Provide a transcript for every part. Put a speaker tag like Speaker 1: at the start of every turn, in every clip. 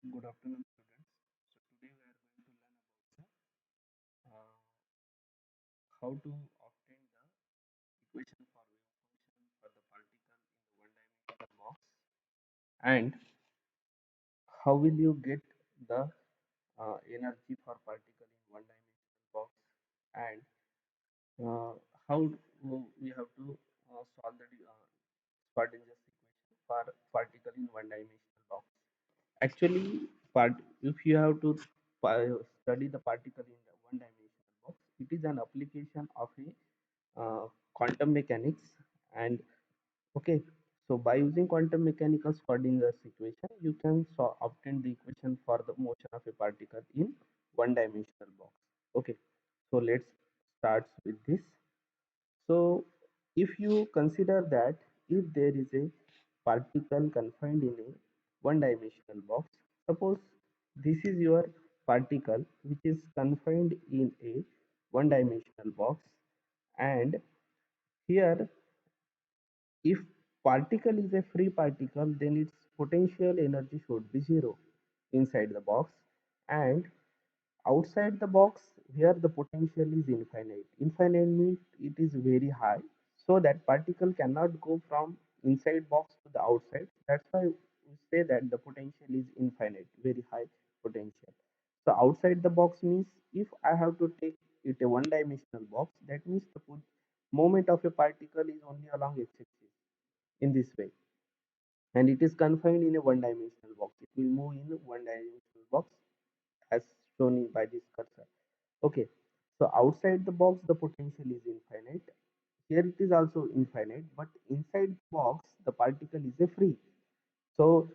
Speaker 1: Good afternoon, students. So today we are going to learn about how to obtain the equation for wave function for the particle in the one-dimensional box, and how will you get the energy for particle in one-dimensional box, and uh, how we have to solve the Schrödinger's equation for particle in one-dimensional box. Actually, if you have to study the particle in the one-dimensional box, it is an application of a quantum mechanics. And okay, so by using quantum mechanical Schrödinger's equation, you can obtain the equation for the motion of a particle in one-dimensional box. Okay, so let's start with this. So if you consider that if there is a particle confined in a one-dimensional box, suppose this is your particle which is confined in a one-dimensional box, and here if particle is a free particle, then its potential energy should be zero inside the box, and outside the box here the potential is infinite. Infinite means it is very high, so that particle cannot go from inside box to the outside. That's why we say that the potential is infinite, very high potential. So outside the box means if I have to take it a one dimensional box, that means the moment of a particle is only along x-axis in this way, and it is confined in a one dimensional box. It will move in one dimensional box as shown by this cursor. Okay, so outside the box the potential is infinite. Here it is also infinite, but inside the box the particle is a free. So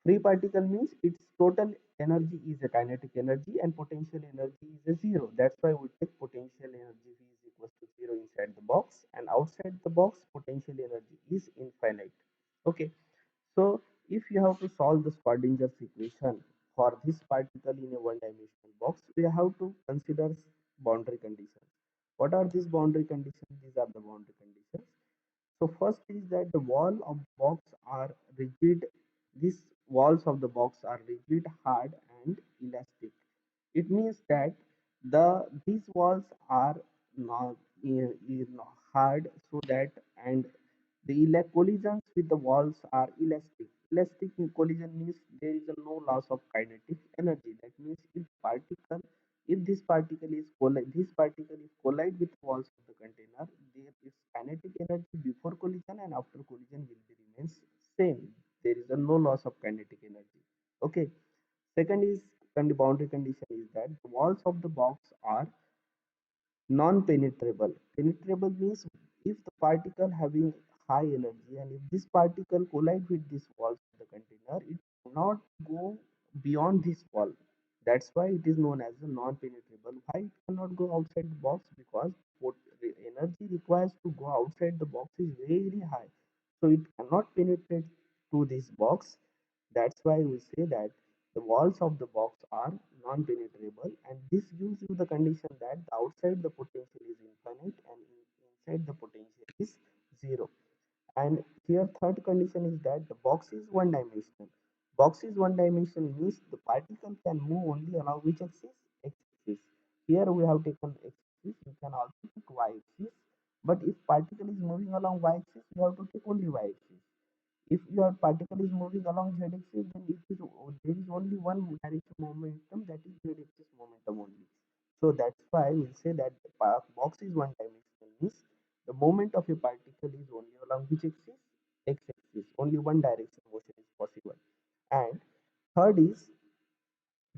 Speaker 1: free particle means its total energy is a kinetic energy and potential energy is a zero. That's why we take potential energy V is equals to zero inside the box, and outside the box potential energy is infinite. Okay, so if you have to solve the Schrödinger's equation for this particle in a one-dimensional box, we have to consider boundary conditions. What are these boundary conditions? These are the boundary conditions. So first is that the wall of the box are rigid. These walls of the box are rigid, hard, and elastic. It means that these walls are not hard, so that, and the collisions with the walls are elastic. Elastic collision means there is a no loss of kinetic energy. That means if this particle is collide with walls of the container, there is kinetic energy before collision and after collision will be remains same. There is a no loss of kinetic energy. Okay. Second is, and the boundary condition is that the walls of the box are non-penetrable. Penetrable means if the particle having high energy and if this particle collide with this walls of the container, it cannot go beyond this wall. That's why it is known as a non-penetrable. Why it cannot go outside the box? Because what the energy requires to go outside the box is very high. So it cannot penetrate to this box. That's why we say that the walls of the box are non-penetrable, and this gives you the condition that the outside the potential is infinite and inside the potential is zero. And here third condition is that the box is one dimensional. Box is one dimensional means the particle can move only along which axis? X axis. Here we have taken x axis, you can also take y axis. But if particle is moving along y axis, you have to take only y axis. If your particle is moving along z axis, then there is only one direction momentum, that is z axis momentum only. So that's why we'll say that the box is one dimensional means the moment of a particle is only along which axis? X axis. Only one direction motion is possible. And third is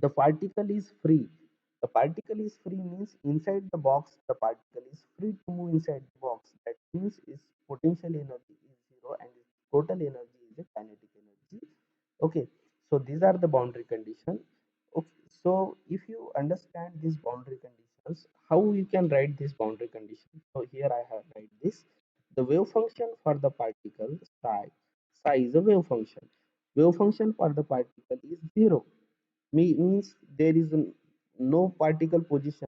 Speaker 1: the particle is free. The particle is free means inside the box the particle is free to move inside the box. That means its potential energy is zero and its total energy is a kinetic energy. Okay, so these are the boundary conditions. Okay, so if you understand these boundary conditions, how you can write this boundary condition? So here I have write this. The wave function for the particle psi is a wave function. Wave function for the particle is zero. Means there is no particle position.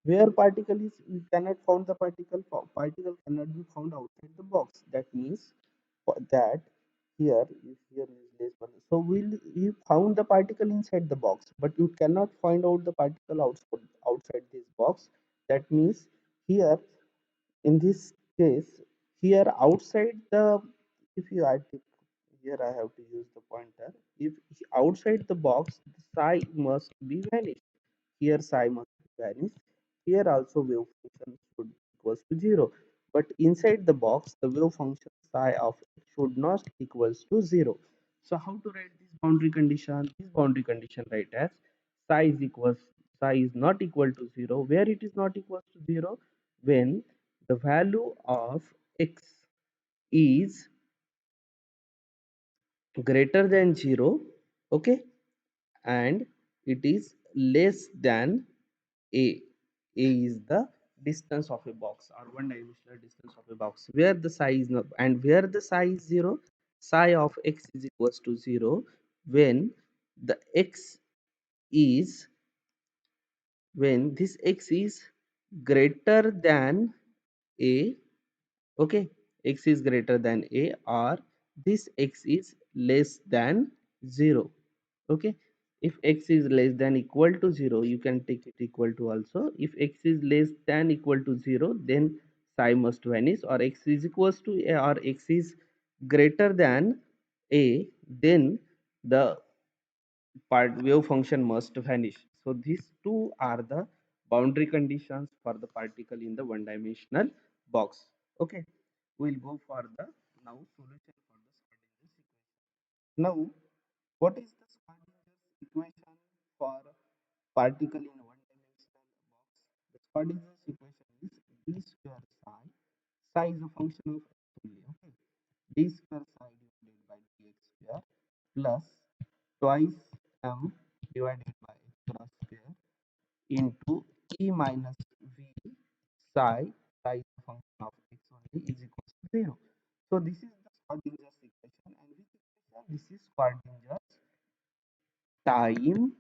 Speaker 1: Where particle is, you cannot found the particle. Particle cannot be found outside the box. That means that here, if here is less one, so will you found the particle inside the box, but you cannot find out the particle outside this box. That means here, in this case, here outside the, if you add the, here I have to use the pointer. If outside the box, the psi must be vanished. Here psi must vanish. Here also wave function should equals to 0. But inside the box, the wave function psi of x should not equals to 0. So how to write this boundary condition? This boundary condition write as psi is equals, psi is not equal to 0. Where it is not equals to 0? When the value of x is greater than 0, okay, and it is less than a. A is the distance of a box, or one dimensional distance of a box, where the psi is not, and where the psi is 0, psi of x is equals to 0 when the x is, when this x is greater than a, okay, x is greater than a, or this x is less than 0, okay. If x is less than equal to 0, you can take it equal to also. If x is less than equal to 0, then psi must vanish, or x is equals to a, or x is greater than a, then the part wave function must vanish. So these two are the boundary conditions for the particle in the one dimensional box. Okay, we'll go for the now solution for the Schrödinger equation. Now, what is the Schrödinger equation for particle in one dimensional box? The Schrödinger equation is d square psi. Psi is a function of x only. Okay, d square psi divided by dx square plus twice m divided by x cross square into e minus v psi, psi is a function of x only, is equals to 0. So this is the Schrödinger's equation, and which equation? This is Schrödinger's time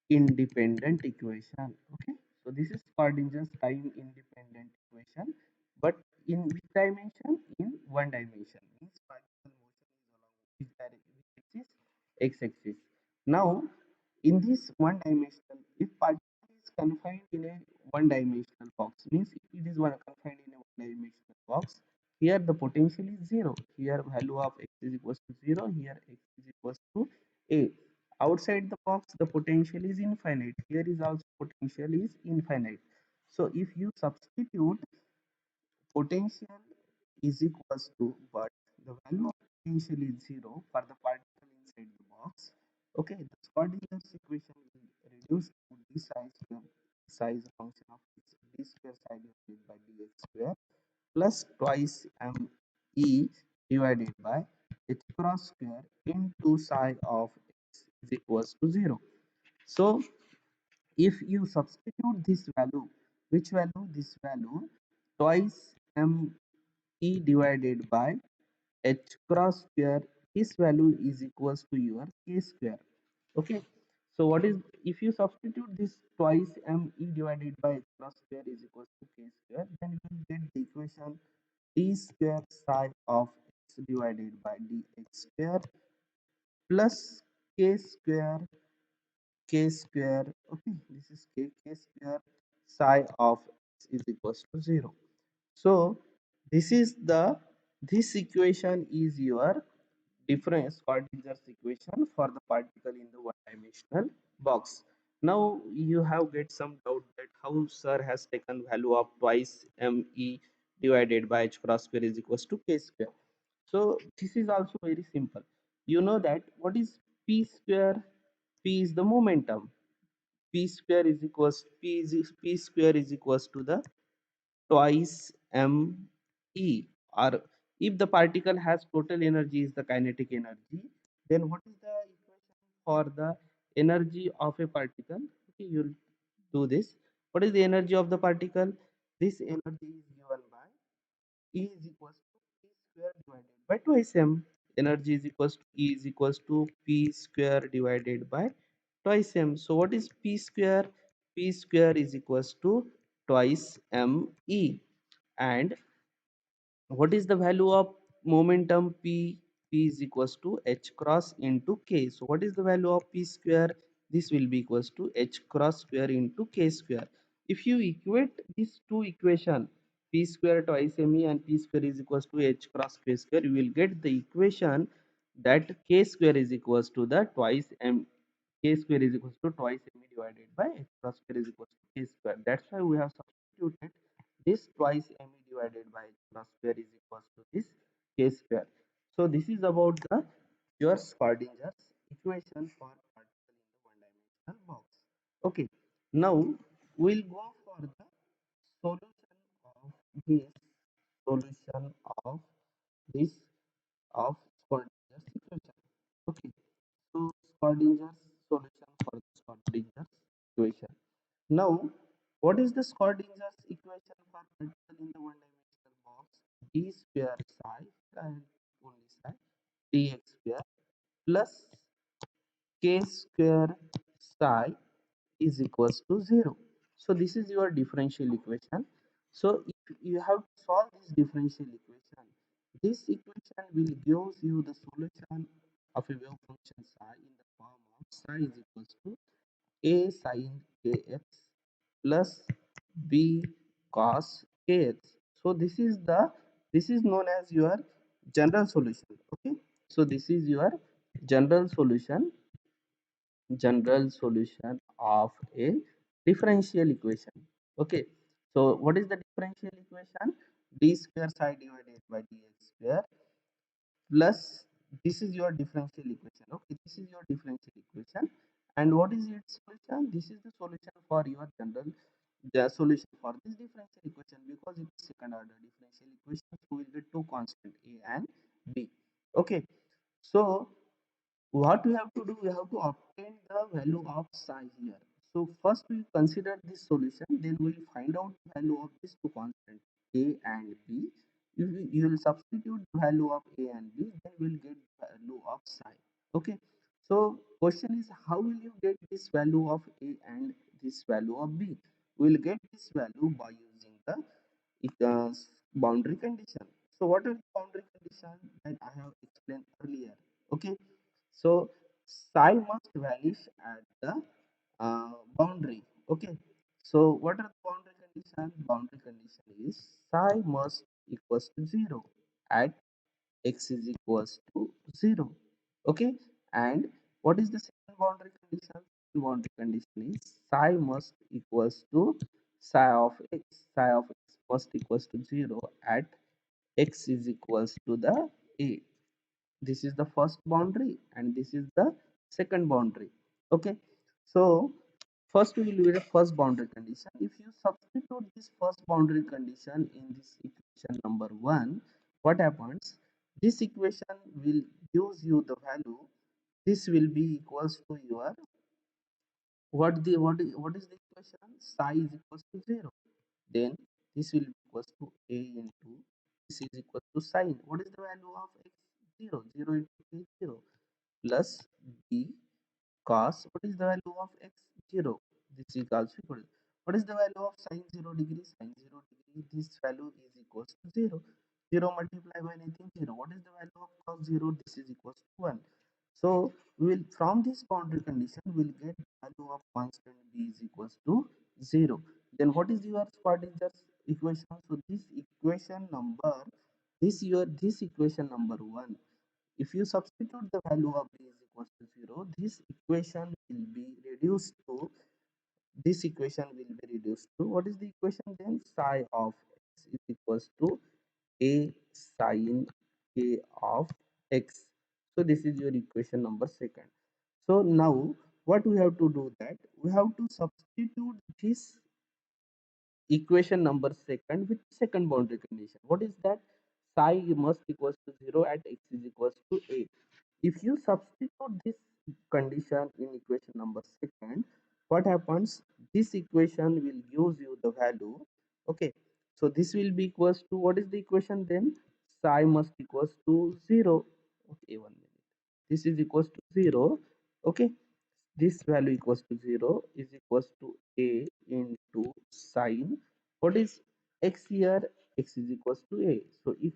Speaker 1: independent equation. Okay, so this is Schrödinger's time independent equation, but in which dimension? In one dimension, means particle motion is along which direction? Which axis? X axis. Now in this one dimensional, if particle is confined in a one dimensional box, means if it is one confined in a one dimensional box, here the potential is 0. Here value of x is equals to 0. Here x is equals to a. Outside the box, the potential is infinite. Here is also potential is infinite. So if you substitute potential is equals to, but the value of potential is 0 for the particle inside the box, okay, the Schrödinger's equation will reduce to d psi square, psi is a function of d square psi divided by dx square plus twice m e divided by h cross square into psi of x is equals to 0. So if you substitute this value, which value? This value twice m e divided by h cross square, this value is equals to your k square. Okay, so what is, if you substitute this twice m e divided by h cross square is equals to k square, then you will get the equation d square psi of x divided by dx square plus k square, k square, okay, this is k square psi of x is equals to 0. So this is the, this equation is your difference Schrödinger's equation for the particle in the one dimensional box. Now you have get some doubt that how sir has taken value of twice me divided by h cross square is equals to k square. So this is also very simple. You know that what is p square? P is the momentum. P square is equals, p square is equals to the twice m e, or if the particle has total energy is the kinetic energy, then what is the equation for the energy of a particle? Okay, you'll do this. What is the energy of the particle? This energy is given by E is equals to P square divided by twice m. Energy is equals to E is equals to P square divided by twice m. So what is P square? P square is equals to twice m E. And what is the value of momentum p? P is equals to h cross into k. So what is the value of P square? This will be equals to h cross square into k square. If you equate these two equation, P square twice me and P square is equals to h cross k square, you will get the equation that k square is equals to the twice m, k square is equals to twice me divided by h cross square is equals to k square. That's why we have substituted this twice me divided by h cross square is equals to this k square. So this is about the your Schrödinger's equation for particle in the one-dimensional box. Okay, now we'll go for the solution of this solution of this of Schrödinger's equation. Okay, so Schrödinger's solution for the Schrödinger's equation. Now, what is the Schrödinger's equation for particle in the one-dimensional box? D square psi and only psi dx square plus k square psi is equals to 0. So this is your differential equation. So if you have to solve this differential equation, this equation will give you the solution of a wave function psi in the form of psi is equals to a sin kx plus b cos kx. So this is known as your general solution. Okay, so this is your general solution, general solution of a differential equation. Okay, so what is the differential equation? D square psi divided by dx square plus this is your differential equation. Okay, this is your differential equation, and what is its solution? This is the solution for your general, the solution for this differential equation, because it is second order differential equation, so we will get two constant a and b. Okay, so what we have to do, we have to obtain the value of psi here. So first we consider this solution, then we will find out the value of these two constants a and b. You will substitute the value of a and b, then we will get the value of psi. Okay, so question is, how will you get this value of a and this value of b? We will get this value by using the uh, boundary condition. So what are the boundary condition that I have explained earlier? Okay, so psi must vanish at the boundary. Okay, so what are the boundary condition? Boundary condition is psi must equals to 0 at x is equals to 0. Okay, and what is the second boundary condition? Second boundary condition is psi must equals to psi of x. Psi of x must equals to 0 at x is equals to the a. This is the first boundary and this is the second boundary. Okay, so first we will do the first boundary condition. If you substitute this first boundary condition in this equation number 1, what happens? This equation will gives you the value, this will be equals to your what is the equation? Psi is equals to 0, then this will be equals to a into this is equals to sine. What is the value of x? 0. 0 into a 0 plus b cos. What is the value of x? 0. This is also equal. What is the value of sine 0 degree? Sine 0 degree, this value is equals to 0. 0 multiplied by anything 0. What is the value of cos 0? This is equals to 1. So we will, from this boundary condition we will get value of constant b is equals to 0. Then what is your Schrödinger's equation? So this equation number, this equation number 1, if you substitute the value of b is equals to 0, this equation will be reduced to, this equation will be reduced to, what is the equation then? Psi of x is equals to a sine k of x. So this is your equation number second. So now what we have to do, that we have to substitute this equation number second with second boundary condition. What is that? Psi must equals to 0 at x is equals to a. If you substitute this condition in equation number second, what happens? This equation will gives you the value. Okay, so this will be equals to, what is the equation then? Psi must equals to 0. Okay, 1 minute. This is equals to 0. Okay, this value equals to 0 is equals to a into sine, what is x here? X is equals to a. So if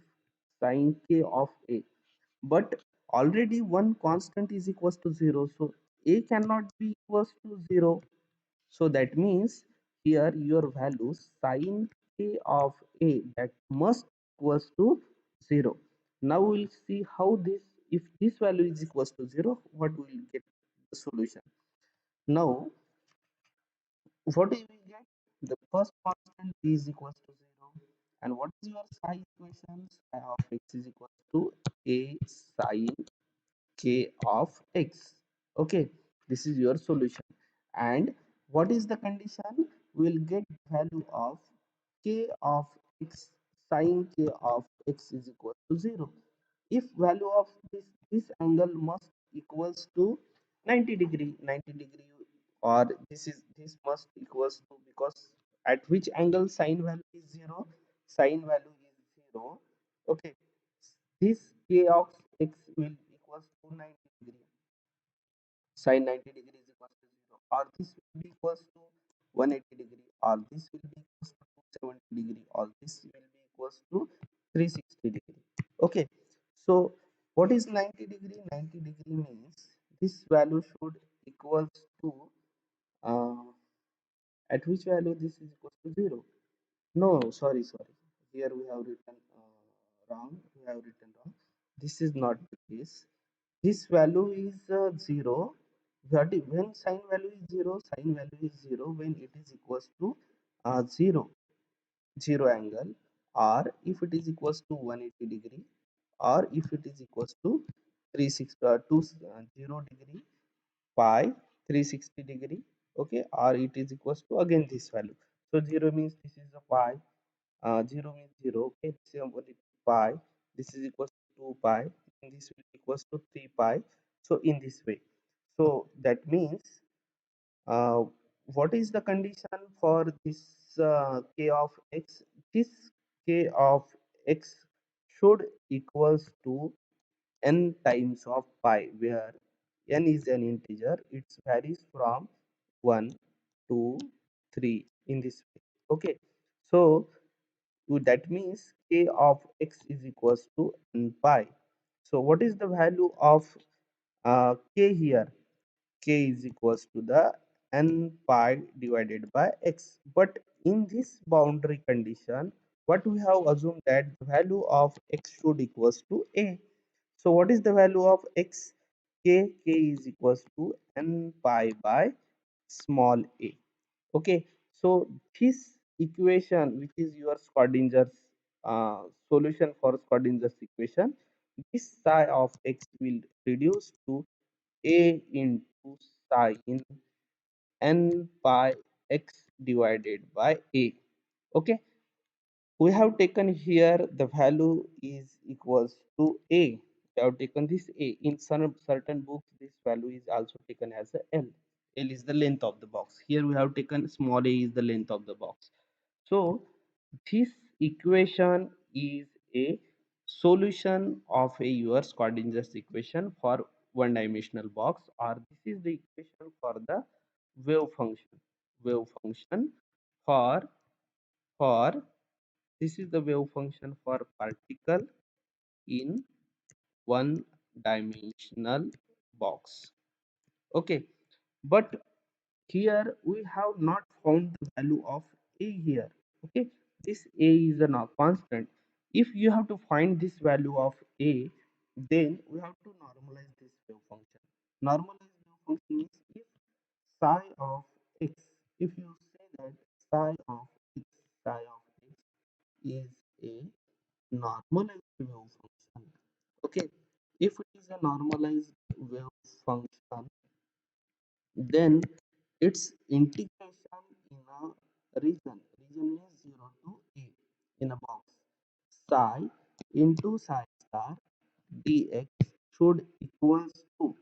Speaker 1: sine k of a, but already one constant is equals to 0, so a cannot be equals to 0. So that means here your value sin k of a that must equals to 0. Now we'll see how this, if this value is equals to 0, what we will get the solution. Now what do we get? The first constant b is equals to 0. And what is your psi equation? Psi of x is equals to a sin k of x. Okay, this is your solution. And what is the condition? We will get value of k of x, sin k of x is equal to 0. If value of this angle must equals to 90 degree, or this must equals to, because at which angle sine value is 0, sine value is 0. Okay, this k of x will equals to 90 degree, sin 90 degree is equals to 0, or this will be equals to 180 degree, or this will be equals to 270 degree, or this will be equals to 360 degree. Okay, so what is 90 degree? 90 degree means this value should equals to uh, at which value this is equals to 0. No, sorry, here we have written wrong, we have written wrong. This is not the case. This value is 0. When sine value is 0, sine value is 0 when it is equals to 0, 0 angle, or if it is equals to 180 degree, or if it is equals to 0 degree, pi 360 degree. Okay, or it is equals to again this value. So 0 means this is a pi, 0 means 0. Okay, this is only pi, this is equals to 2 pi, and this will equals to 3 pi. So in this way, so that means uh, what is the condition for this k of x? This k of x should equals to n times of pi, where n is an integer, it varies from 1 to 3 in this way. Okay, so that means k of x is equals to n pi. So what is the value of k here? K is equals to the n pi divided by x. But in this boundary condition, what we have assumed that the value of x should equals to a. So what is the value of x? K is equals to n pi by small a. Okay, so this equation, which is your Schrodinger's solution for Schrodinger's equation, this psi of x will reduce to a into sine n pi x divided by a. Okay, we have taken here the value is equals to a. We have taken this a. In some certain books this value is also taken as a l. L is the length of the box. Here we have taken small a is the length of the box. So this equation is a solution of a your Schrodinger's equation for one dimensional box, or this is the equation for the wave function. Wave function for this is the wave function for particle in one dimensional box. Okay, but here we have not found the value of a here. Okay, this a is a constant. If you have to find this value of a, then we have to normalize this wave function. Normalize wave function means if psi of x, if you say that psi of x, psi of x is a normalized wave function. Okay, if it is a normalized wave function, then its integration in a region means 0 to a in a box, psi into psi star dx should equals to,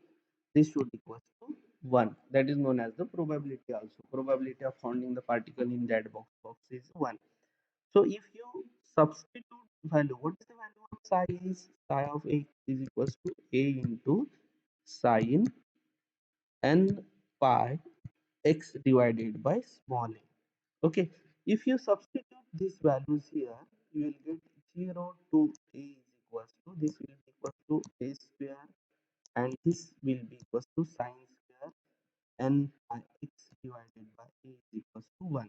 Speaker 1: this should equals to 1. That is known as the probability. Also probability of finding the particle in that box is 1. So if you substitute value, what is the value of psi? Is psi of x is equals to a into sine n pi x divided by small a. Okay, if you substitute these values here, you will get 0 to a is equals to, this will equals to a square, and this will be equals to sine square n by x divided by a is equals to 1.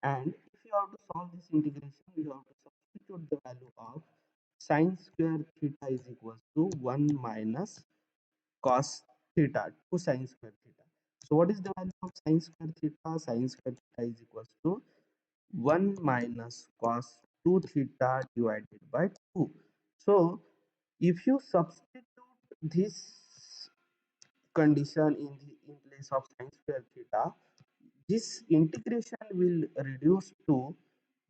Speaker 1: And if you have to solve this integration, you have to substitute the value of sine square theta is equals to 1 minus cos theta, 2 sine square theta. So what is the value of sine square theta? Sine square theta is equals to 1 minus cos 2 theta divided by 2. So if you substitute this condition in place of sine square theta, this integration will reduce to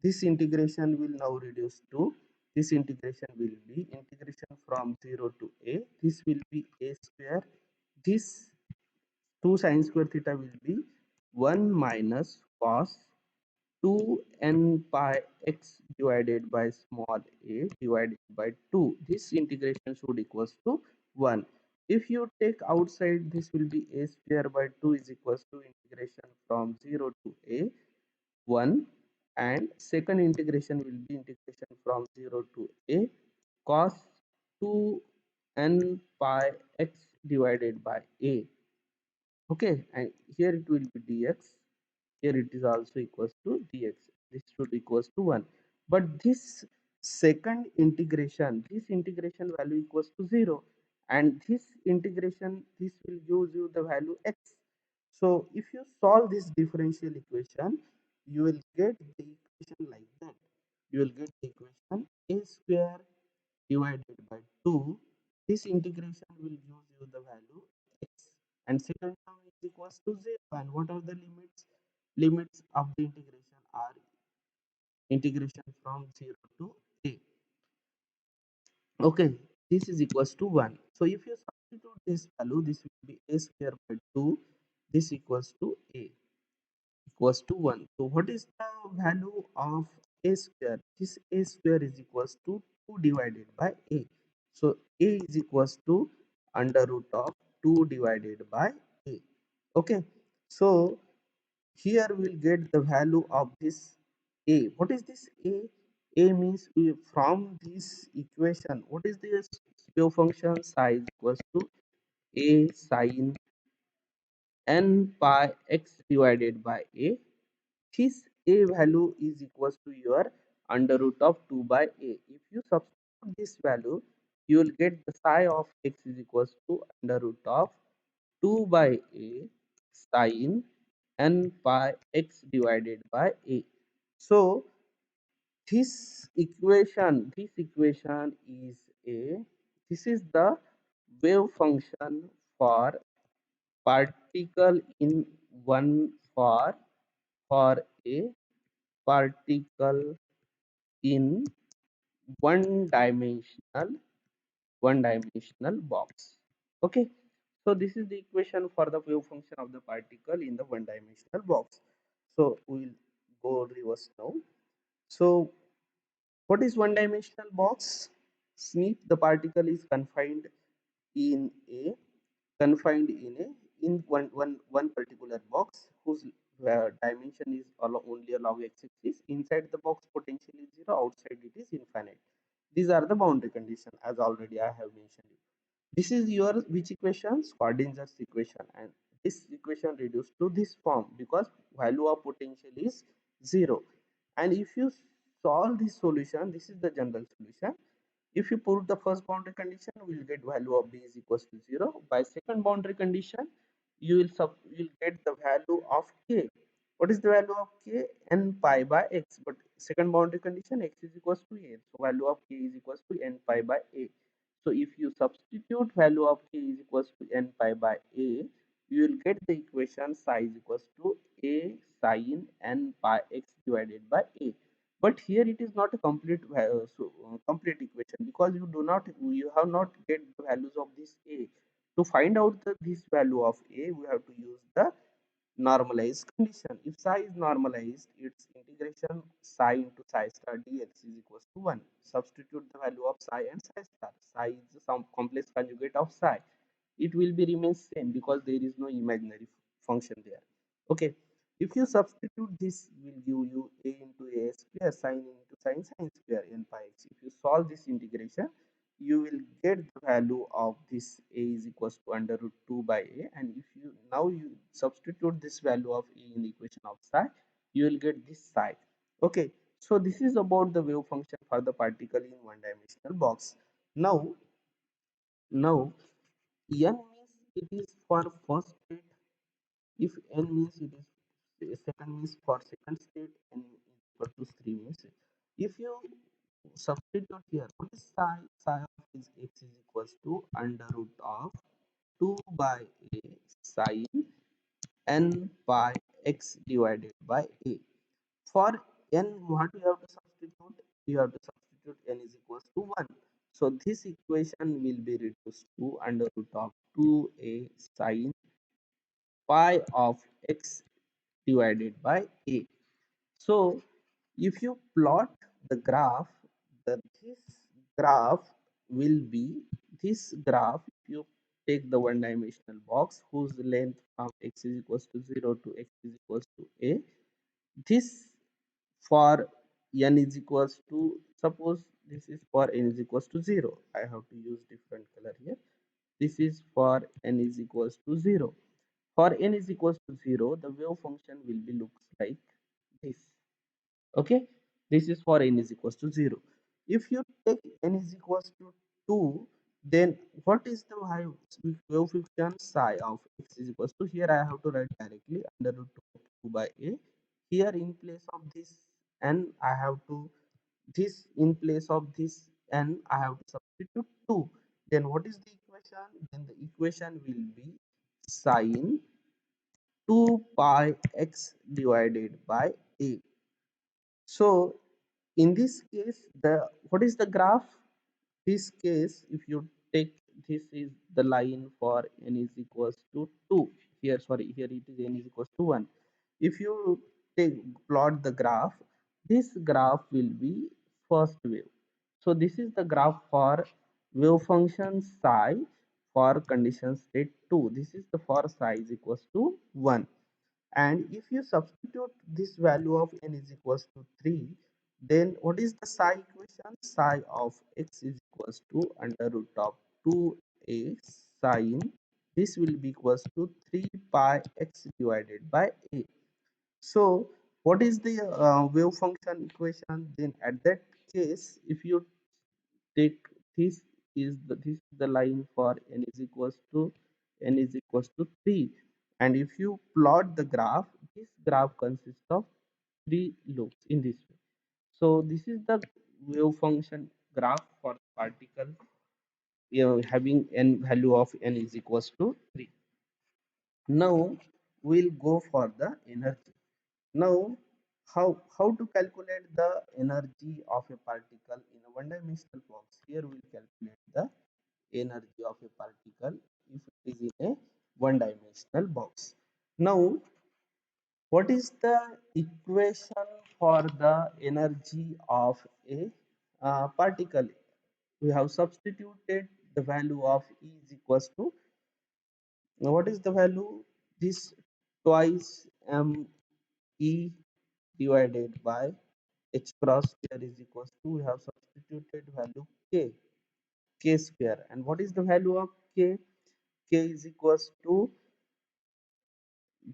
Speaker 1: this integration will now reduce to this integration will be integration from 0 to a. This will be a square. This 2 sine square theta will be 1 minus cos 2 n pi x divided by small a divided by 2. This integration should equals to 1. If you take outside, this will be a square by 2 is equals to integration from 0 to a 1, and second integration will be integration from 0 to a cos 2 n pi x divided by a. Okay, and here it will be dx, here it is also equals to dx. This should equals to 1, but this second integration, this integration value equals to 0, and this integration, this will give you the value x. So if you solve this differential equation, you will get the equation like that. You will get the equation a square divided by 2. This integration will give you the value x, and second term is equals to 0. And what are the limits? Limits of the integration are integration from 0 to a. Okay, this is equals to 1. So if you substitute this value, this will be a square by 2. This equals to a equals to 1. So what is the value of a square? This a square is equals to 2 divided by a. So a is equals to under root of 2 divided by a. Okay, so here we'll get the value of this a. What is this a? A means from this equation, what is this wave function? Psi is equals to a sine n pi x divided by a. This a value is equals to your under root of 2 by a. If you substitute this value, you will get the psi of x is equals to under root of 2 by a sine n pi x divided by a. So this equation is a, this is the wave function for particle in one for a particle in one dimensional box. Okay, so this is the equation for the wave function of the particle in the one dimensional box. So we will go reverse now. So what is one dimensional box? Snip, the particle is in a confined in a in one particular box whose dimension is only along x-axis. Inside the box potential is 0, outside it is infinite. These are the boundary conditions, as already I have mentioned it. This is your which equation? Schrodinger's equation, and this equation reduced to this form because value of potential is 0. And if you solve this solution, this is the general solution. If you put the first boundary condition, we will get value of b is equals to 0. By second boundary condition, you will get the value of k. What is the value of k? N pi by x. But second boundary condition, x is equals to a. So value of k is equals to n pi by a. So if you substitute value of k is equals to n pi by a, you will get the equation psi is equals to a sine n pi x divided by a. But here it is not a complete equation, because you have not get the values of this a. To find out this value of a, we have to use the normalized condition. If psi is normalized, its integration psi into psi star dx is equals to 1. Substitute the value of psi and psi star. Psi is some complex conjugate of psi. It will be remains same because there is no imaginary function there. Okay, if you substitute this, will give you a into a square sine into sine square n pi x. If you solve this integration, you will get the value of this a is equals to under root 2 by a, and if you now you substitute this value of a in the equation of psi, you will get this psi. Okay, so this is about the wave function for the particle in one dimensional box. Now now n means it is for first state. If n means it is second means for second state, n is equal to 3 means, if you substitute here, what is psi? Psi of is x is equals to under root of 2 by a sine n pi x divided by a. For n, what you have to substitute? You have to substitute n is equals to 1. So this equation will be reduced to under root of 2a sine pi of x divided by a. So if you plot the graph, this graph will be this graph. If you take the one dimensional box whose length from x is equals to 0 to x is equals to a, this for n is equals to, suppose this is for n is equals to 0, I have to use different color here. This is for n is equals to 0. For n is equals to 0, the wave function will be looks like this. Okay, this is for n is equals to 0. If you take n is equals to 2, then what is the wave function? Psi of x is equals to, here I have to write directly under root 2 by a. Here in place of this n, I have to, this in place of this n, I have to substitute 2. Then what is the equation? Then the equation will be sine 2 pi x divided by a. So in this case, the what is the graph? This case, if you take, this is the line for n is equals to 2. Here, sorry, here it is n is equals to 1. If you take plot the graph, this graph will be first wave. So this is the graph for wave function psi for condition state 2. This is the for psi is equals to 1. And if you substitute this value of n is equals to 3, then what is the psi equation? Psi of x is equals to under root of 2a sine, this will be equals to 3 pi x divided by a. So what is the wave function equation? Then at that case, if you take, this this is the line for n is equals to 3, and if you plot the graph, this graph consists of three loops in this way. So this is the wave function graph for particle, having n value of n is equals to 3. Now we'll go for the energy. Now, how to calculate the energy of a particle in a one dimensional box? Here we'll calculate the energy of a particle if it is in a one dimensional box. Now, what is the equation for the energy of a particle? We have substituted the value of E is equals to, now what is the value? This twice m E divided by h cross square is equals to, we have substituted value k square, and what is the value of k is equals to,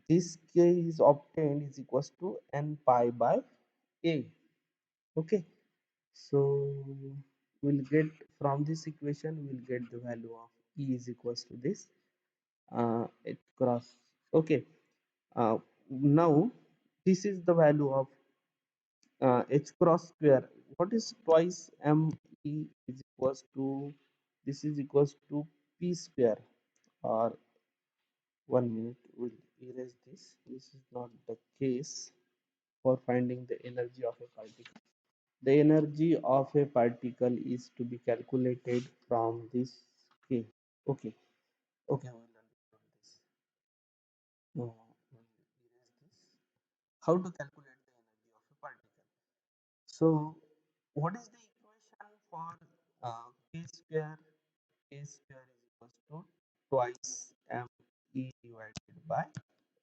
Speaker 1: this k is obtained is equals to n pi by a. Okay, so we'll get from this equation, we'll get the value of E is equals to this h cross. Okay, uh, now this is the value of h cross square. What is twice m e is equals to, this is equals to p square, or 1 minute, we'll erase this. This is not the case for finding the energy of a particle. The energy of a particle is to be calculated from this k. Okay, okay, we'll understand this. We'll erase this. How to calculate the energy of a particle? So what is the equation for k square? K square is equals to twice m e divided by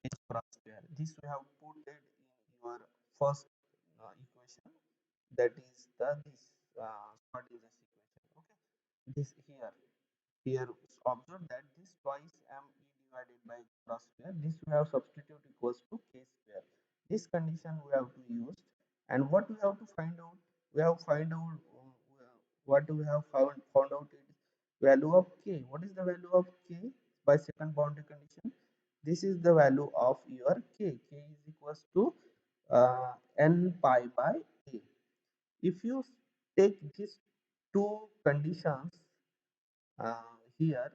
Speaker 1: h cross square. This we have put it in your first equation, that is the this quadratic equation. Okay, this here observe that this twice m e divided by cross square, this we have substitute equals to k square. This condition we have to use, and what we have to find out, we have find out what we have found out is value of k. What is the value of k by second boundary condition? This is the value of your k. K is equals to n pi by a. If you take these two conditions here,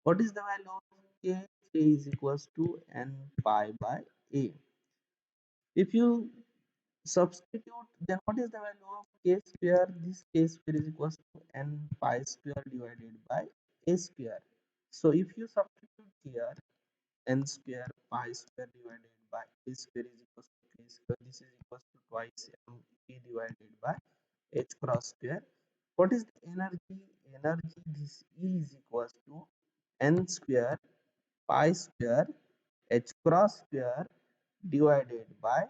Speaker 1: what is the value of k? K is equals to n pi by a. If you substitute, then what is the value of k square? This k square is equals to n pi square divided by a square. So if you substitute here, n square pi square divided by a square is equals to k square. This is equals to twice m e divided by h cross square. What is the energy? Energy, this E is equals to n square pi square h cross square divided by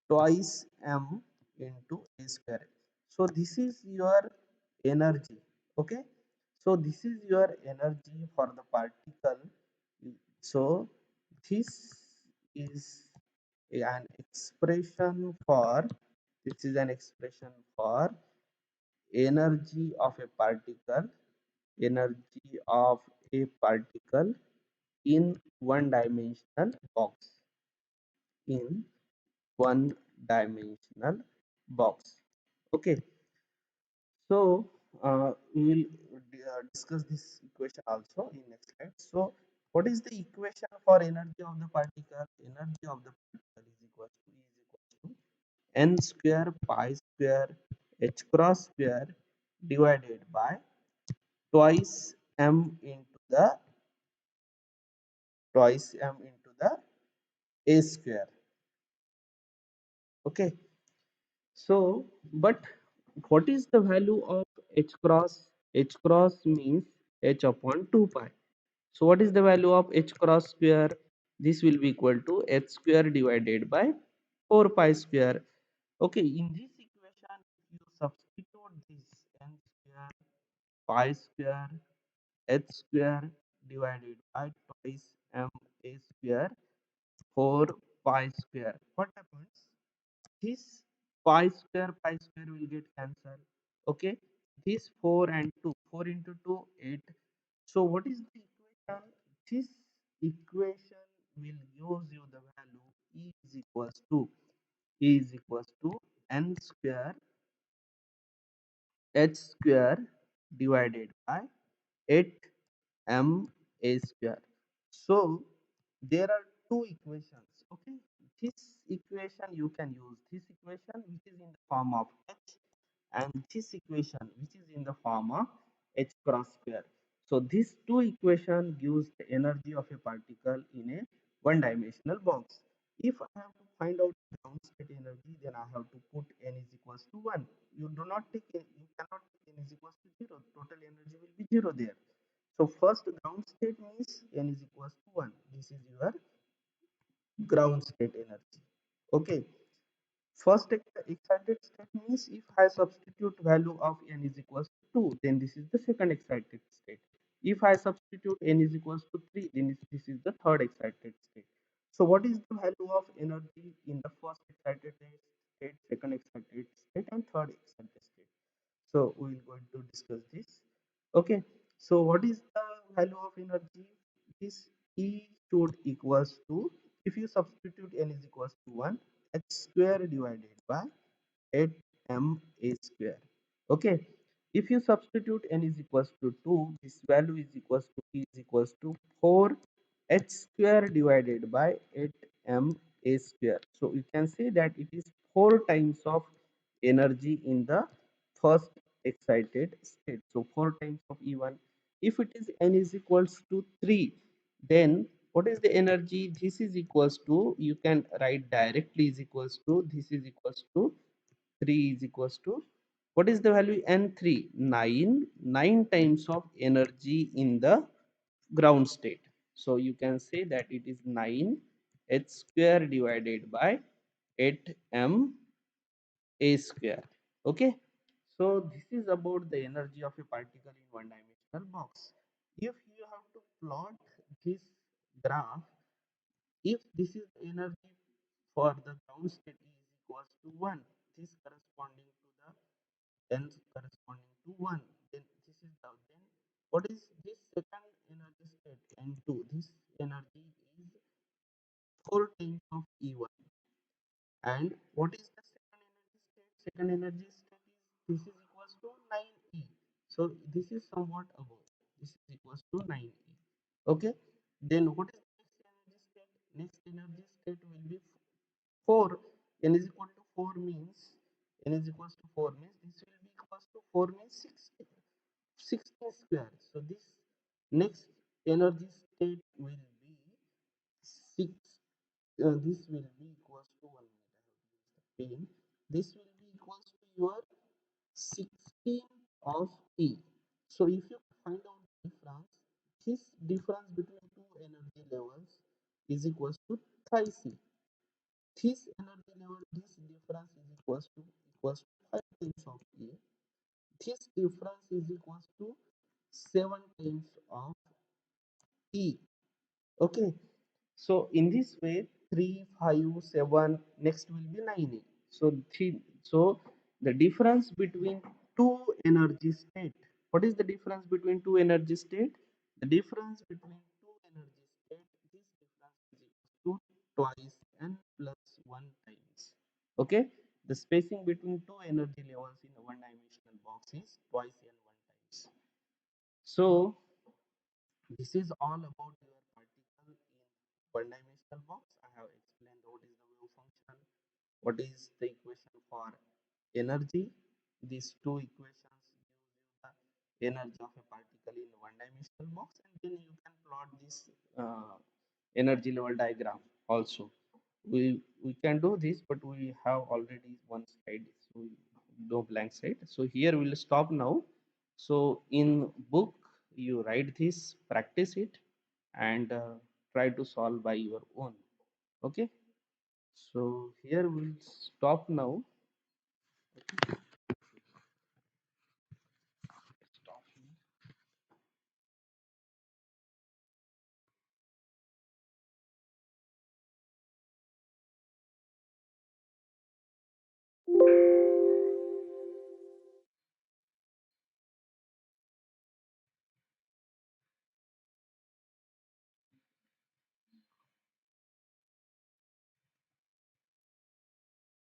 Speaker 1: twice m into a square. So this is your energy. Okay, so this is your energy for the particle. So this is an expression for, this is an expression for energy of a particle, energy of a particle in one dimensional box, in one dimensional box. Okay, so we will discuss this equation also in next slide. So what is the equation for energy of the particle? Energy of the particle is equals to, n square pi square h cross square divided by twice m into the, twice m into the a square. Okay, so but what is the value of h cross? H cross means h upon 2 pi. So what is the value of h cross square? This will be equal to h square divided by 4 pi square. Okay, in this equation you substitute this n square pi square h square divided by twice m a square 4 pi square. What happens? This pi square will get cancelled. Okay, this 4 and 2, 4 into 2 8. So what is the equation? This equation will gives you the value e is equals to n square h square divided by 8 m a square. So there are two equations. Okay, this equation you can use this equation which is in the form of h, and this equation which is in the form of h cross square. So these two equation gives the energy of a particle in a one dimensional box. If I have to find out ground state energy, then I have to put n is equals to 1. You do not take n, you cannot take n is equals to 0. Total energy will be 0 there. So first ground state means n is equals to 1. This is your ground state energy. Okay. First excited state means if I substitute value of n is equals to 2, then this is the second excited state. If I substitute n is equals to 3, then this is the third excited state. So what is the value of energy in the first excited state, second excited state, and third excited state? So we will going to discuss this. Okay, so what is the value of energy? This E should equals to, if you substitute n is equals to 1, h square divided by 8 m a square. Okay, if you substitute n is equals to 2, this value is equals to E is equals to 4 h square divided by 8 m a square. So you can say that it is 4 times of energy in the first excited state. So 4 times of E1. If it is n is equals to 3, then what is the energy? This is equals to, you can write directly, is equals to, this is equals to 3 is equals to, what is the value n3? 9. 9 times of energy in the ground state. So you can say that it is 9 h square divided by 8 m a square. Okay, So this is about the energy of a particle in one dimensional box. If you have to plot this graph, if this is energy for the ground state is equals to 1, this corresponding to the n corresponding to 1, then this is the then what is this second energy state n2? This energy is 4 times of E1. And what is the second energy state? Second energy state is this is equals to 9e. So this is somewhat above. This is equals to 9e. Okay. Then what is the next energy state? Next energy state will be 4. N is equal to 4 means n is equals to 4 means this will be equals to 4 means 16 square. So this next energy state will be 6. This will be equals to 1 minute. I have used the pen. This will be equals to your 16 of E. So if you find out the difference, this difference between two energy levels is equals to thrice C. This energy level, this difference is equals to 5 times of E. This difference is equals to 7 times of E. Okay. So in this way, 3, 5, 7, next will be 9. So the difference between two energy state. What is the difference between two energy state? The difference between two energy state, this difference is equal to twice n plus 1 times. Okay. The spacing between two energy levels in a one dimensional box is twice n 1 times. So this is all about your particle in one dimensional box. I have explained what is the wave function, what is the equation for energy. These two equations give you the energy of a particle in one dimensional box, and then you can plot this energy level diagram also. We can do this, but we have already one slide, so no blank slide. So here we'll stop now. So in book you write this, practice it, and try to solve by your own. Okay. So here we'll stop now.